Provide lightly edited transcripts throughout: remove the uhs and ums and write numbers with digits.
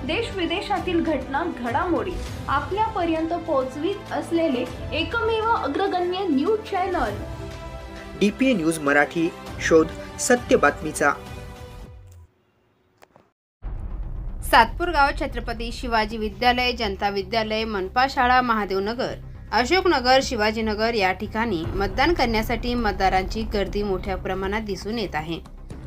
देश विदेशातील घटना घडामोडी आपल्यापर्यंत पोहोचवित असलेले एकमेव अग्रगण्य news channel DPA news Marathi. शोध सत्य बातमीचा. सातपूर गाव छत्रपती शिवाजी विद्यालय, जनता विद्यालय, मनपा शाळा, महादेवनगर, अशोकनगर, शिवाजीनगर या ठिकाणी मतदान करण्यासाठी मतदारांची गर्दी मोठ्या प्रमाणात दिसून येत आहे.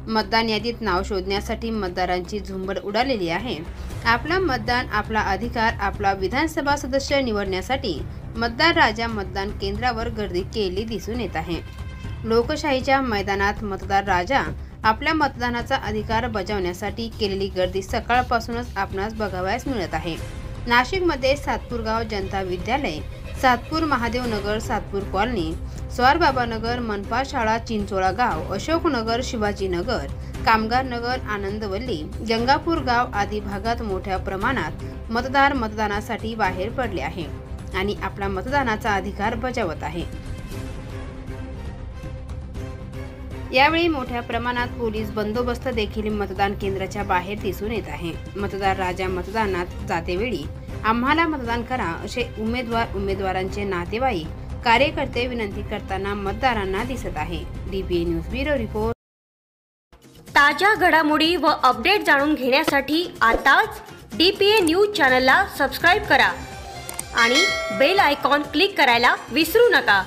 मतदान यादीत नाव शोधण्यासाठी मतदारांची झुंबड उडालेली आहे. आपला मतदान, आपला अधिकार, आपला विधानसभा सदस्य निवडण्यासाठी मतदार राजा मतदान केंद्रावर गर्दी केली दिसून येत आहे. लोकशाहीच्या मैदानात मतदार राजा आपल्या मतदानाचा अधिकार बजावण्यासाठी केलेली गर्दी सकाळपासूनच आपणास बघावयास मिळत आहे. नाशिकमध्ये सातपूर गाव, जनता विद्यालय, सातपूर, महादेवनगर, सातपूर कॉलनी, स्वारबाबानगर, मनपा शाळा, चिंचोळा गाव, अशोकनगर, शिवाजीनगर, कामगार नगर, आनंदवल्ली, गंगापूर गाव आदी भागात मोठ्या प्रमाणात मतदार मतदानासाठी बाहेर पडले आहे आणि आपला मतदानाचा अधिकार बजावत आहे. यावेळी मोठ्या प्रमाणात पोलीस बंदोबस्त देखील मतदान केंद्राच्या बाहेर दिसून येत आहे. मतदार राजा मतदानात जातेवेळी आम्हाला मतदान करा असे उमेदवारांचे नातेवाईक, कार्यकर्ते विनंती करताना मतदारांना दिसत आहे. DPA news bureau report. ताज्या घडामोडी व अपडेट जाणून घेण्यासाठी आताच DPA न्यूज चॅनलला सबस्क्राईब करा आणि बेल आयकॉन क्लिक करायला विसरू नका.